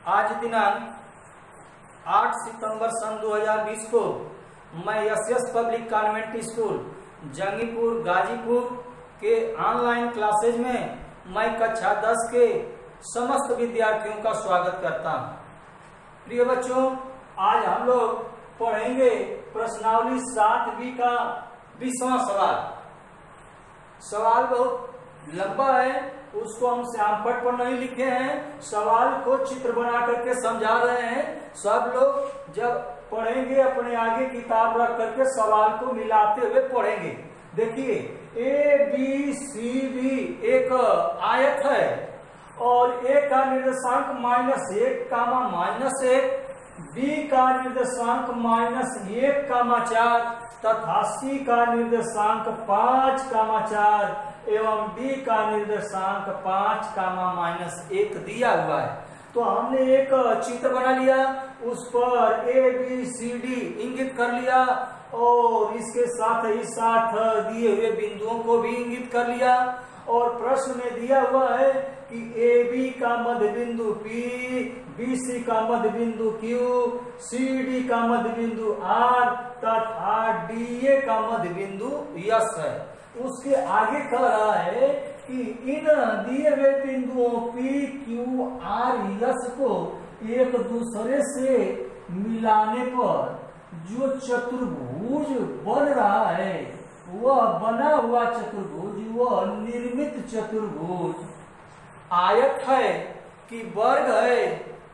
आज दिनांक 8 सितंबर सन 2020 को मैं S public convent school Jangipur Ghazipur के ऑनलाइन क्लासेज में मैं कक्षा 10 के समस्त विद्यार्थियों का स्वागत करता हूं। प्रिय बच्चों, आज हम लोग पढ़ेंगे प्रश्नावली 7B का 20वां सवाल। सवाल बहुत लंबा है, उसको हम श्यामपट पर नहीं लिखे हैं, सवाल को चित्र बना करके समझा रहे हैं। सब लोग जब पढ़ेंगे अपने आगे किताब रख करके सवाल को मिलाते हुए पढ़ेंगे। देखिए, ABCD एक आयत है और A का निर्देशांक -1, B का निर्देशांक -1, तथा C का निर्देशांक 5, एवं D का निर्देशांक 5, दिया हुआ है। तो हमने एक चित्र बना लिया, उस पर ABCD इंगित कर लिया और इसके साथ ही साथ दिए हुए बिंदुओं को भी इंगित कर लिया। और प्रश्न में दिया हुआ है कि AB का मध्य बिंदु P, BC का मध्य बिंदु Q, CD का मध्य बिंदु R तथा DA का मध्य बिंदु S है। उसके आगे कह रहा है कि इन दिए हुए बिंदुओं P, Q, R, S को एक दूसरे से मिलाने पर जो चतुर्भुज बन रहा है, वह बना हुआ चतुर्भुज, वह निर्मित चतुर्भुज आयत है कि वर्ग है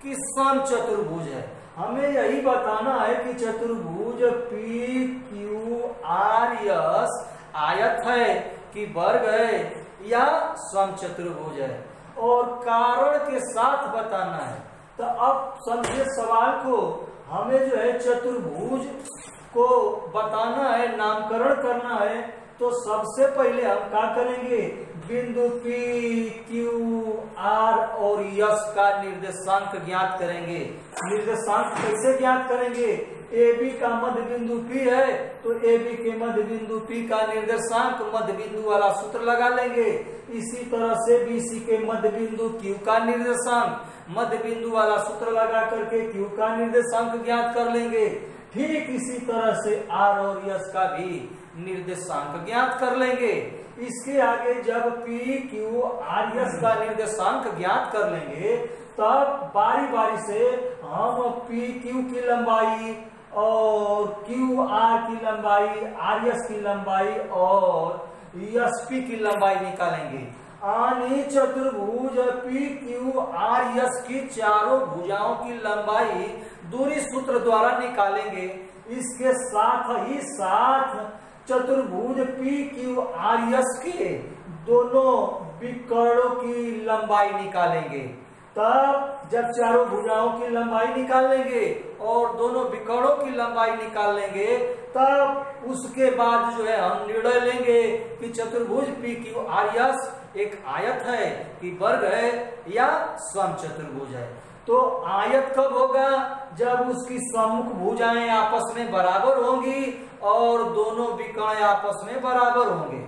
कि सम चतुर्भुज है। हमें यही बताना है कि चतुर्भुज P, Q, R, S आयत है कि वर्ग है या सम चतुर्भुज है, और कारण के साथ बताना है। तो अब समझे सवाल को, हमें जो है चतुर्भुज को बताना है, नामकरण करना है। तो सबसे पहले हम क्या करेंगे, बिंदु P, Q, R और S का निर्देशांक ज्ञात करेंगे। निर्देशांक कैसे ज्ञात करेंगे? AB का मध्य बिंदु P है तो AB के मध्य बिंदु P का निर्देशांक मध्य बिंदु वाला सूत्र लगा लेंगे। इसी तरह से BC के मध्य बिंदु Q का निर्देशांक मध्य बिंदु वाला सूत्र लगा करके Q का निर्देशांक ज्ञात कर लेंगे। ठीक इसी तरह से R और S का भी निर्देशांक ज्ञात कर लेंगे। इसके आगे जब P, Q, R, S का निर्देशांक ज्ञात कर लेंगे, तब बारी बारी से हम P, Q की लंबाई और Q, R की लंबाई, R, S की लंबाई और S, P की लंबाई निकालेंगे। आनी चतुर्भुज P, Q, R, S की चारों भुजाओं की लंबाई दूरी सूत्र द्वारा निकालेंगे। इसके साथ ही साथ चतुर्भुज P, Q, R, S के दोनों विकर्णों की लंबाई निकालेंगे। तब जब चारों भुजाओं की लंबाई निकाल लेंगे और दोनों विकर्णों की लंबाई निकाल लेंगे, तब उसके बाद जो है हम निर्णय लेंगे कि चतुर्भुज P, Q, R, S एक आयत है कि वर्ग है या सम चतुर्भुज है। तो आयत कब होगा? जब उसकी सम्मुख भुजाएं आपस में बराबर होंगी और दोनों विकर्ण आपस में बराबर होंगे।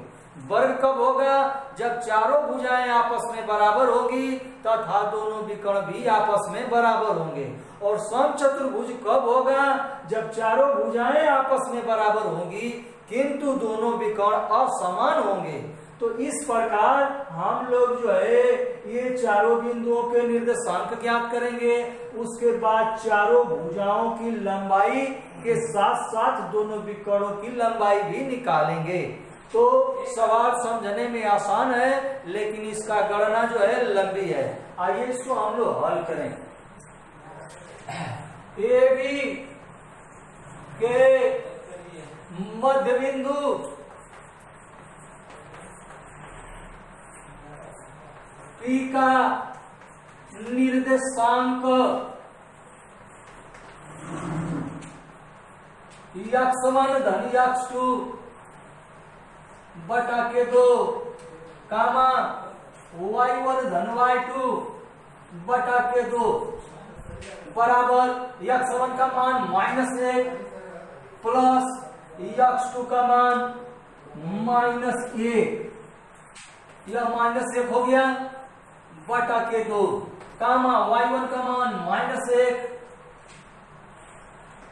वर्ग कब होगा? जब चारों भुजाएं आपस में बराबर होगी तथा दोनों विकर्ण भी आपस में बराबर होंगे। और सम चतुर्भुज कब होगा? जब चारों भुजाएं आपस में बराबर होंगी किंतु दोनों विकर्ण असमान होंगे। तो इस प्रकार हम लोग जो है ये चारों बिंदुओं के निर्देशांक ज्ञात करेंगे। उसके बाद चारों भुजाओं की लंबाई के साथ साथ दोनों विकर्णों की लंबाई भी निकालेंगे। तो सवाल समझने में आसान है, लेकिन इसका गणना जो है लंबी है। आइए इसको हम लोग हल करें। AB के मध्य बिंदु P का निर्देशांक x1 धन x2 बटा के 2 कामा y1 धन y2 बटा के 2 बराबर x1 का मान -1 प्लस x2 का मान -1, यह -1 हो गया। बटा के 2 कामा y1 का मान -1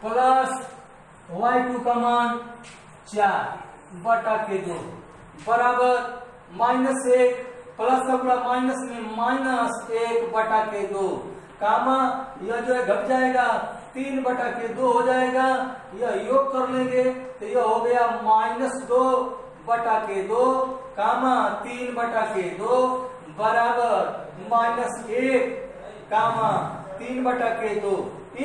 प्लस y2 का मान 4 बटा के 2 बराबर -1 प्लस का गुणा माइनस में -1 बटा के 2 कामा यह जो है घट जाएगा 3 बटा के 2 हो जाएगा। यह योग कर लेंगे तो यह हो गया -2 बटा के 2 कामा 3 बटा के 2 बराबर -1 कामा 3 बटा के 2।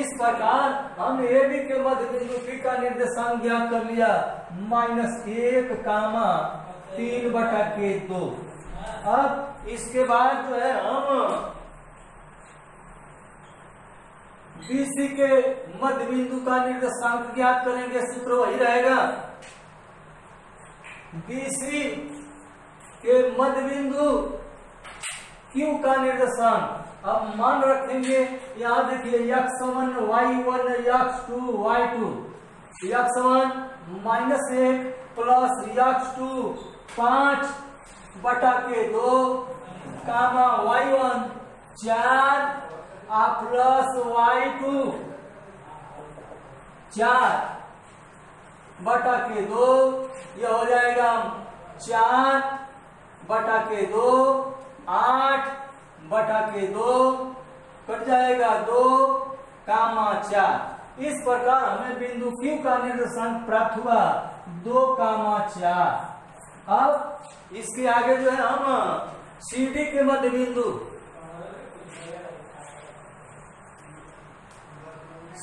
इस प्रकार हमने ए बी के मध्य बिंदु पी का निर्देशांक ज्ञात कर लिया -1 कामा 3 बटा के 2। अब इसके बाद जो है हम BC के मध्य बिंदु का निर्देशांक ज्ञात करेंगे। सूत्र वही रहेगा, BC के मध्य बिंदु Q का निर्देशांक। अब मान रखेंगे, यहाँ देखिए x1 y1 x2 y2 x1 -1 plus x2 5 बटा के 2 कामा y1 4 प्लस y2 4 बटा के 2 यह हो जाएगा 4 बटा के 2 8 बटा के 2 कट जाएगा 2 कामा 4। इस प्रकार हमें बिंदु Q का निर्देशांक प्राप्त हुआ 2 कामा 4। अब इसके आगे जो है हम CD के मध्य बिंदु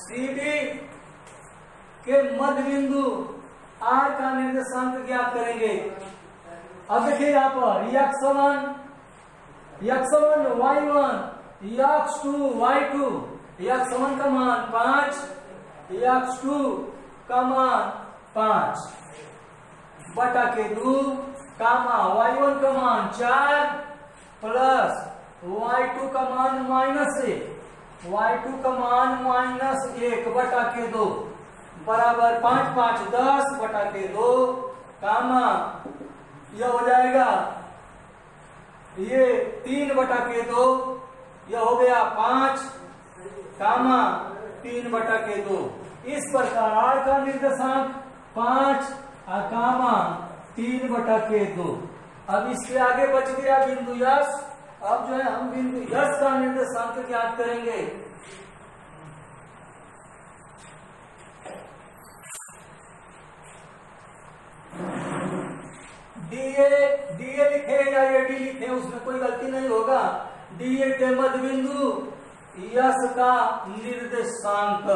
CD के मध्य बिंदु R का निर्देशांक ज्ञात करेंगे। अब देखिए यहाँ पर x1 y1 x2 y2 x1 का मान 5 x2 का मान 5 बटा के 2 कामा y1 का मान 4 प्लस y2 का मान -1 y2 का मान -1 बटा के 2 बराबर 5 5 10 बटा के 2 कामा यह हो जाएगा ये 3 बटा के 2 यह हो गया 5 कामा 3 बटा के 2। इस प्रकार का निर्देशांक 5 कामा 3 बटा के 2। अब इसके आगे बच गया बिंदु यस। अब जो है हम बिंदु यस का निर्देशांक ज्ञात करेंगे। डीए लिखे या ये डी लिखे, उसमें कोई गलती नहीं होगा। डीए के मध्य बिंदु यस का निर्देशांक।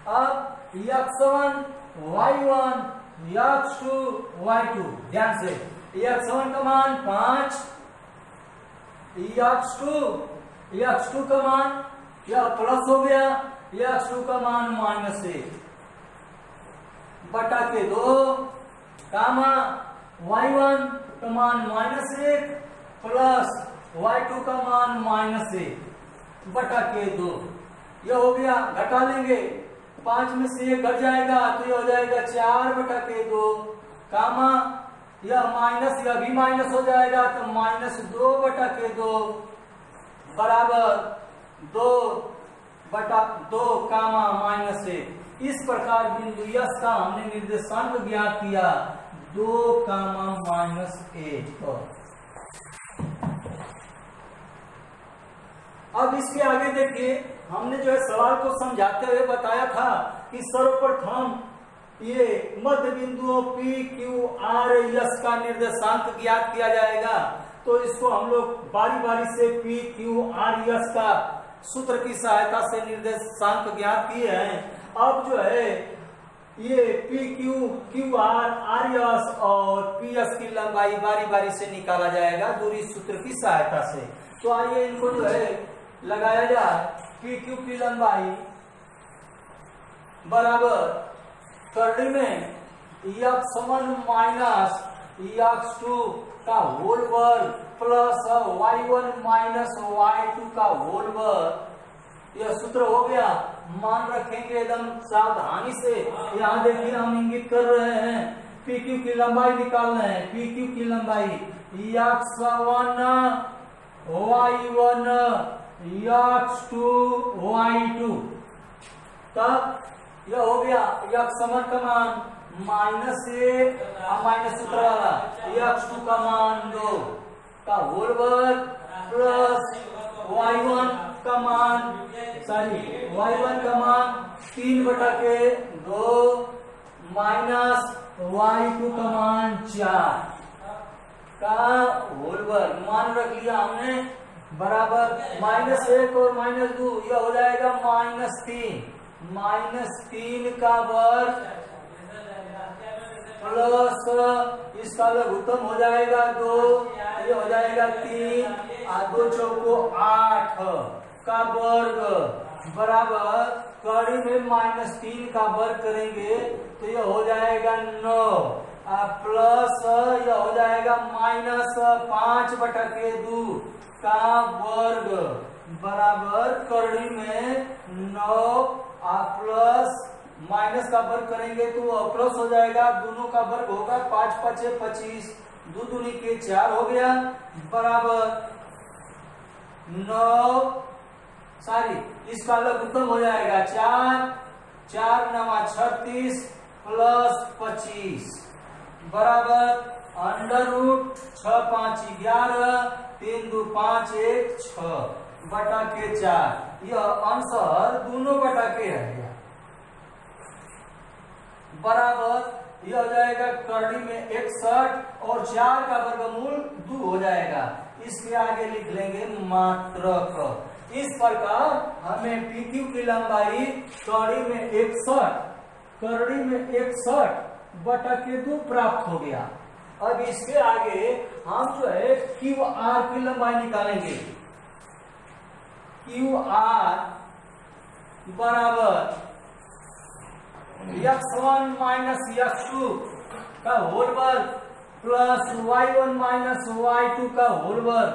अब x1 y1 x2 y2 ध्यान से x1 का मान 5 x2 का मान यह प्लस हो गया, x2 का मान -1 बटा के 2 कामा y1 का मान -1 प्लस y2 का मान -1 बटा के 2। यह हो गया, घटा लेंगे 5 में से 1 घट जाएगा तो यह हो जाएगा 4 बटा के 2 कामा यह माइनस यह भी माइनस हो जाएगा तो -2 बटा के 2 बराबर 2 बटा 2 कामा -1। इस प्रकार बिंदु यस का हमने निर्देशांक ज्ञात किया 2 कामा -1। अब इसके आगे देखिए, हमने जो है सवाल को समझाते हुए बताया था कि सर्वप्रथम ये मध्य बिंदुओं P Q R S का निर्देशांक ज्ञात किया जाएगा। तो इसको हम लोग बारी बारी से P Q R S का सूत्र की सहायता से निर्देशांक ज्ञात किए हैं। अब जो है ये P Q R R S और P S की लंबाई बारी बारी से निकाला जाएगा दूरी सूत्र की सहायता से। तो आइए इनको जो है लगाया जाए। P Q की लंबाई बराबर करने में x1 माइनस x2 का होल वर्ग प्लस y1 माइनस y2 का होल वर्ग। यह सूत्र हो गया। मान रखेंगे एकदम सावधानी से। यहाँ देखिए हम इंगित कर रहे हैं PQ की लंबाई निकाल रहे हैं। PQ की लंबाई x1 y1 x2 y2। तब यह हो गया x1 का मान -1 माइनस सूत्र वाला x2 का मान 2 का होल वर्ग प्लस y1 का मान y1 का मान 3/2 माइनस y2 का मान 4 का होल वर्ग मान रख लिया हमने बराबर -1 और -2 यह हो जाएगा -3 का वर्ग प्लस इसका लघुत्तम हो जाएगा 2 ये हो जाएगा 3 2 चौको 8 का वर्ग बराबर कड़ी में -3 का वर्ग करेंगे तो ये हो जाएगा 9 प्लस यह हो जाएगा -5/2 का वर्ग बराबर कड़ी में 9 प्लस माइनस का वर्ग करेंगे तो प्लस हो जाएगा, दोनों का वर्ग होगा 5 5 25 2 दूनी के 4 हो गया बराबर 9 इसका लघुत्तम हो जाएगा 4 9 36 प्लस 25 बराबर अंडर रूट 6 5 11 3 2 5 1 6/4। यह आंसर दोनों बटा के है बराबर यह हो जाएगा करड़ी में 61 और 4 का वर्गमूल 2 हो जाएगा। इसके आगे लिख लेंगे मात्रक। इस प्रकार हमें PQ की लंबाई करड़ी में 61 करड़ी में 61/2 प्राप्त हो गया। अब इसके आगे हम जो है QR की लंबाई निकालेंगे। QR बराबर x1 माइनस x2 का होल वर्ग प्लस y1 माइनस y2 का होल वर्ग।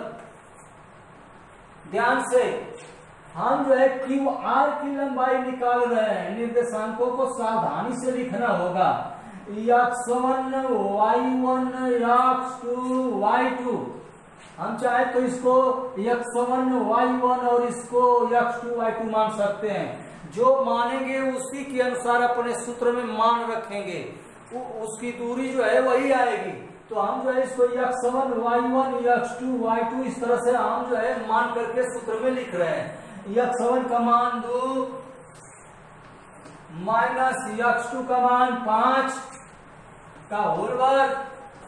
ध्यान से हम जो है QR की लंबाई निकाल रहे हैं, निर्देशांकों को सावधानी से लिखना होगा। x1 y1 x2 y2 हम चाहे तो इसको x1 y1 और इसको x2 y2 मान सकते हैं। जो मानेंगे उसी के अनुसार अपने सूत्र में मान रखेंगे, उसकी दूरी जो है वही आएगी। तो हम जो है इसको x1 y1 x2 y2 इस तरह से हम जो है मान करके सूत्र में लिख रहे हैं। x1 का मान 2 माइनस x2 का मान 5 का होल वर्ग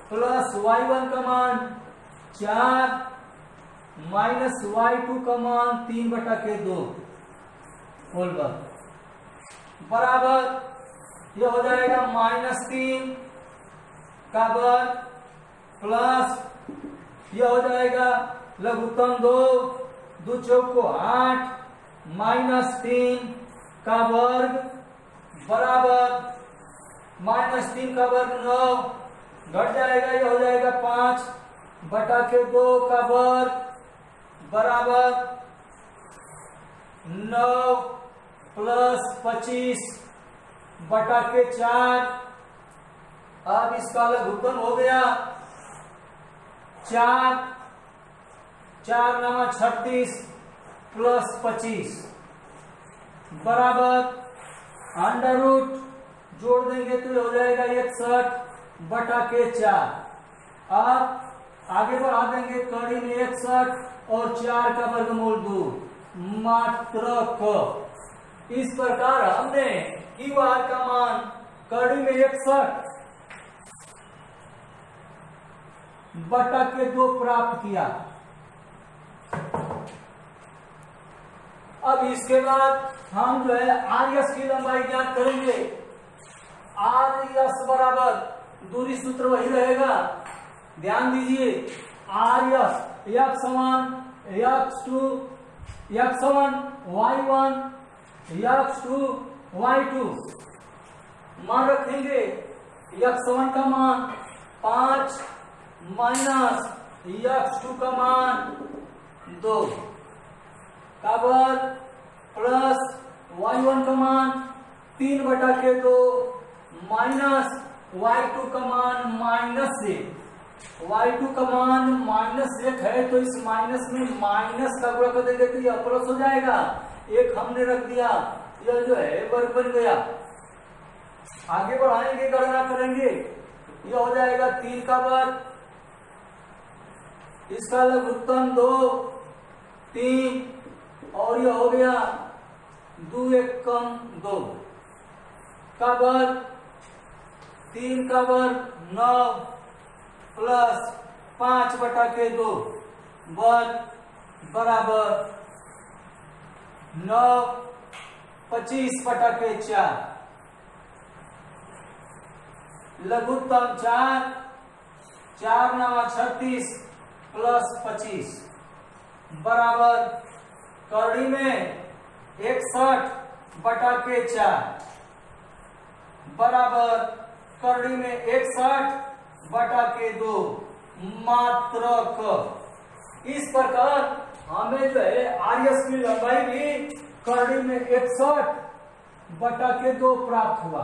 प्लस y1 का मान 4 माइनस y2 का मान 3/2 होल वर्ग बराबर यह हो जाएगा -3 का वर्ग प्लस यह हो जाएगा लघुत्तम 2 चौको 8 -3 का वर्ग बराबर -3 का वर्ग 9 घट जाएगा, यह हो जाएगा 5/2 का वर्ग बराबर 9 प्लस 25/4। अब इसका लघुत्तम हो गया 4 9 36 प्लस 25 बराबर अंडर रूट जोड़ देंगे तो हो जाएगा 61/4। अब आगे बढ़ा देंगे कड़ी में 61 और 4 का वर्गमूल 2 मात्रक। इस प्रकार हमने QR का मान कड़ी में 61/2 प्राप्त किया। अब इसके बाद हम जो है RS की लंबाई ज्ञात करेंगे। RS बराबर दूरी सूत्र वही रहेगा, ध्यान दीजिए। RS x1 x2 x1 y1 x2 y2 मान रखेंगे। x1 का मान 5 माइनस x2 का मान 2 का वर्ग प्लस y1 का मान 3/2 माइनस y2 का मान -1 y2 का मान -1 है, तो इस माइनस में माइनस का गुणा कर देंगे तो यह प्लस हो जाएगा। एक हमने रख दिया, यह जो है वर्ग बन गया। आगे बढ़ाएंगे, गणना करेंगे, यह हो जाएगा 3 का वर्ग, इसका लघुत्तम 2 3, और यह हो गया 2 1 कम 2 का वर्ग, 3 का वर्ग 9 प्लस 5/2 वर्ग बराबर 9 25/4, लघुत्तम 4 4 9 36 प्लस 25 बराबर करड़ी में 61/4 बराबर करड़ी में 61/2 मात्रक। इस प्रकार हमें जो है आर्यस की लंबाई भी करड़ी में 61/2 प्राप्त हुआ।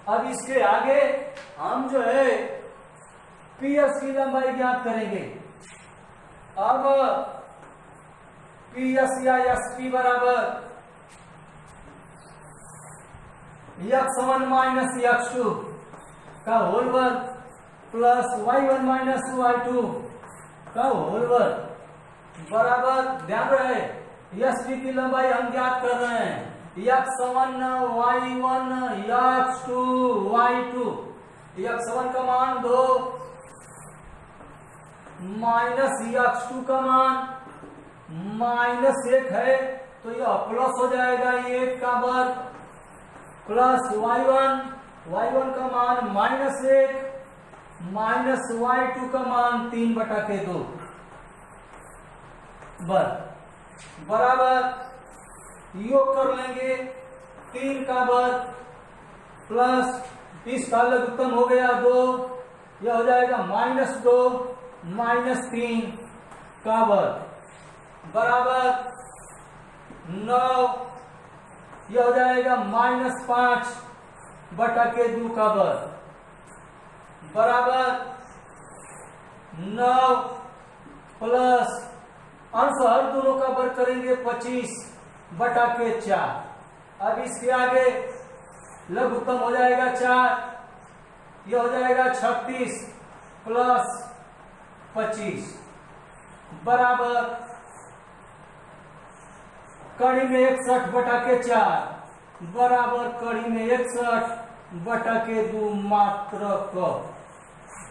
अब इसके आगे हम जो है पीएस की लंबाई ज्ञात करेंगे। अब पीएस या एसपी बराबर x1 माइनस x2 का होल वर्ग प्लस y1 माइनस y2 का होल वर्ग बराबर, ध्यान रहे एसपी की लंबाई हम ज्ञात कर रहे हैं, x1 y1 x2 y2, x1 का मान 2 माइनस x2 का मान -1 है, तो यह प्लस हो जाएगा 1 का वर्ग प्लस y1 का मान -1 माइनस y2 का मान 3/2 बराबर, योग कर लेंगे 3 का वर्ग प्लस इसका लघुत्तम हो गया 2, यह हो जाएगा -2 -3 का वर्ग बराबर 9, यह हो जाएगा -5/2 का वर्ग बराबर 9 प्लस अंश हर दोनों का वर्ग करेंगे 25/4। अब इसके आगे लघुत्तम हो जाएगा 4, यह हो जाएगा 36 प्लस 25 बराबर कड़ी में 61/4 बराबर कड़ी में 61/2 मात्रक।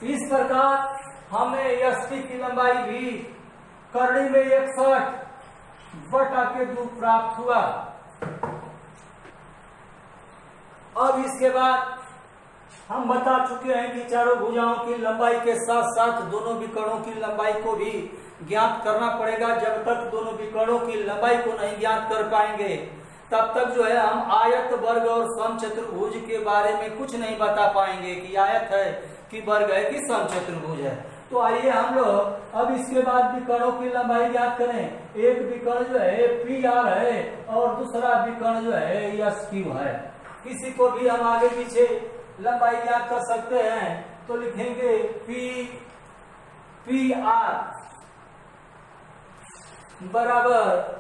इस प्रकार हमें एसपी की लंबाई भी कड़ी में 61/2 प्राप्त हुआ। अब इसके बाद हम बता चुके हैं कि चारों भुजाओं की लंबाई के साथ साथ दोनों विकर्णों की लंबाई को भी ज्ञात करना पड़ेगा। जब तक दोनों विकर्णों की लंबाई को नहीं ज्ञात कर पाएंगे तब तक जो है हम आयत, वर्ग और समचतुर्भुज के बारे में कुछ नहीं बता पाएंगे कि आयत है कि वर्ग है कि समचतुर्भुज है। तो आइए हम लोग अब इसके बाद विकर्णों की लंबाई ज्ञात करें। एक विकर्ण जो है पी आर है और दूसरा विकर्ण जो है एस क्यू है। किसी को भी हम आगे पीछे लंबाई ज्ञात कर सकते हैं, तो लिखेंगे पी आर बराबर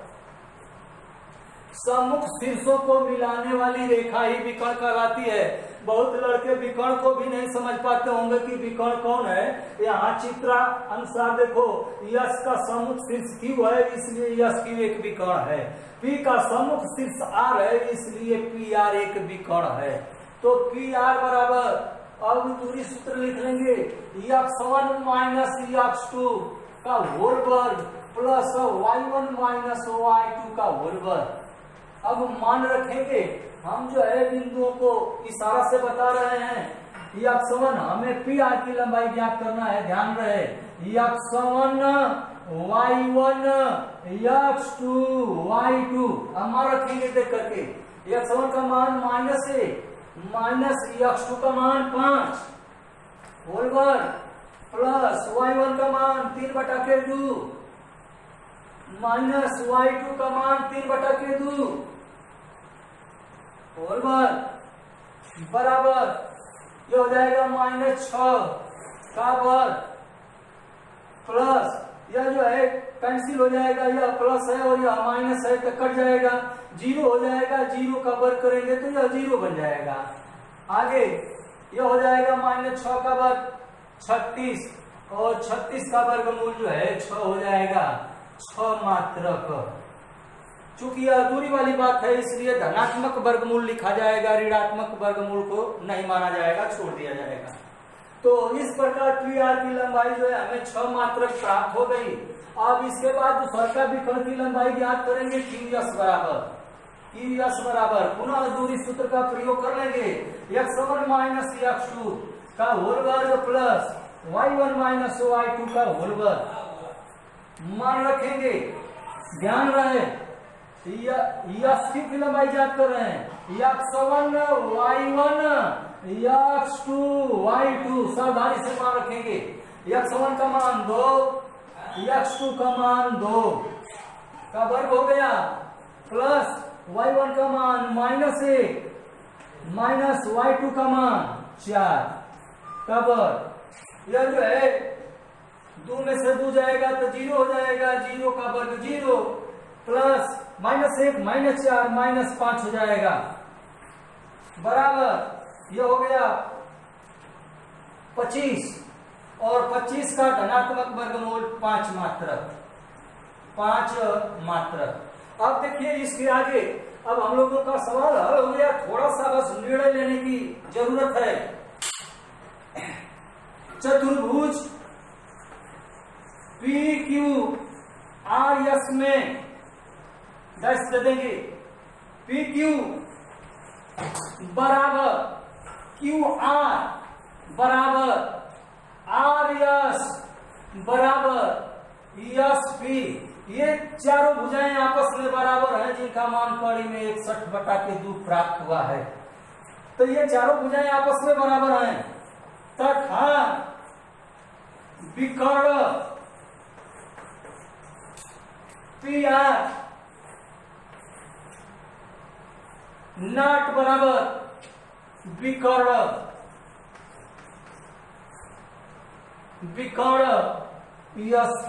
सम्मुख शीर्षों को मिलाने वाली रेखा ही विकर्ण कहलाती है। बहुत लड़के विकर्ण को भी नहीं समझ पाते होंगे कि विकर्ण कौन है। यहाँ चित्र अनुसार देखो, यश का सम्मुख शीर्ष क्यू है इसलिए यश क्यू एक विकर्ण है, पी का सम्मुख शीर्ष आर है इसलिए पी आर एक विकर्ण है। तो पी आर बराबर, अब दूरी सूत्र लिख लेंगे, x1 माइनस x2 का होल वर्ग प्लस y1 माइनस y2 का होल वर्ग। अब मान रखेंगे, हम जो है बिंदुओं को इशारा से बता रहे हैं। x1 हमें पी आर की लंबाई ज्ञात करना है, ध्यान रहे x1 y1 x2 y2। अब मान रखेंगे देख करके, x1 का मान -1 माइनस x2 का मान 5 होल वर्ग प्लस y1 का मान 3/2 माइनस y2 का मान 3/2 होल वर्ग बराबर, ये हो जाएगा -6 का वर्ग प्लस यह जो है कैंसिल हो जाएगा, यह प्लस है और यह माइनस है तो कट जाएगा, 0 हो जाएगा, 0 का वर्ग करेंगे तो यह 0 बन जाएगा। आगे यह हो जाएगा -6 का वर्ग 36 और 36 का वर्गमूल जो है 6 हो जाएगा, 6 मात्रक। चूंकि यह दूरी वाली बात है इसलिए धनात्मक वर्गमूल लिखा जाएगा, ऋणात्मक वर्गमूल को नहीं माना जाएगा, छोड़ दिया जाएगा। तो इस प्रकार PR की लंबाई जो है हमें 6 मात्रक प्राप्त हो गई। अब इसके बाद दूसरा विकर्ण की लंबाई ज्ञात करेंगे, QS बराबर पुनः दूरी सूत्र का प्रयोग कर लेंगे, x1 माइनस x2 का होल वर्ग प्लस y1 माइनस y2 का होल वर्ग। मान रखेंगे, ध्यान रहे यश की लंबाई ज्ञात कर रहे हैं, x1 y1 x2 y2 सावधानी से मान रखेंगे। x1 का मान 2, x2 का मान 2 का वर्ग हो गया, प्लस y1 का मान -1 माइनस y2 का मान 4 का वर्ग। यह जो है 2 में से 2 जाएगा तो 0 हो जाएगा, 0 का वर्ग 0 प्लस -1 -4 -5 हो जाएगा, बराबर यह हो गया 25 और 25 का धनात्मक वर्गमूल 5 मात्रक। अब देखिए इसके आगे अब हम लोगों का सवाल हल हो गया, थोड़ा सा बस निर्णय लेने की जरूरत है। चतुर्भुज PQRS में डैश दे देंगे, PQ बराबर QR बराबर RS बराबर SP। ये चारों भुजाएं आपस में बराबर हैं जिनका मान कड़ी में 61/2 प्राप्त हुआ है। तो ये चारों भुजाएं आपस में बराबर हैं तथा विकर्ण PR नॉट बराबर विकर्ण SQ।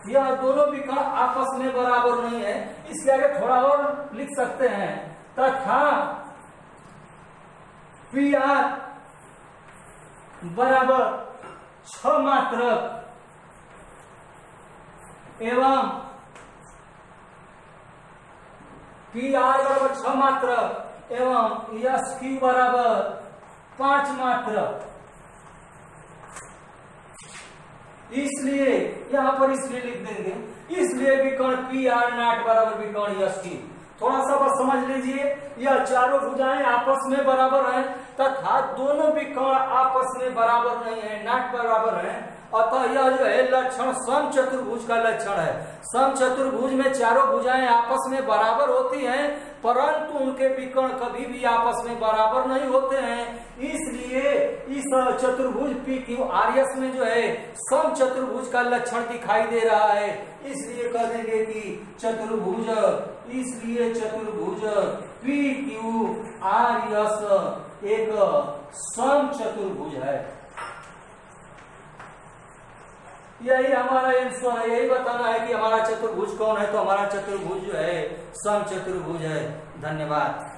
यह दोनों विकर्ण आपस में बराबर नहीं है, इसके आगे थोड़ा और लिख सकते हैं, तथा PR बराबर 6 मात्रक एवं PR बराबर 6 मात्रक एवं SQ बराबर 5 मात्रक। इसलिए यहां पर इसलिए लिख देंगे, इसलिए विकर्ण PR नॉट बराबर विकर्ण SQ। थोड़ा सा बस समझ लीजिए, यह चारों भुजाएं आपस में बराबर हैं तथा दोनों विकर्ण आपस में बराबर नहीं है, नॉट बराबर हैं। अतः यह जो है लक्षण समचतुर्भुज का लक्षण है। समचतुर्भुज में चारों भुजाएं आपस में बराबर होती हैं परंतु उनके विकर्ण कभी भी आपस में बराबर नहीं होते हैं। इसलिए इस चतुर्भुज PQRS में जो है समचतुर्भुज का लक्षण दिखाई दे रहा है। इसलिए कह देंगे कि चतुर्भुज, इसलिए चतुर्भुज PQRS एक समचतुर्भुज है। यही हमारा आंसर है, यही बताना है कि हमारा चतुर्भुज कौन है। तो हमारा चतुर्भुज जो है समचतुर्भुज है। धन्यवाद।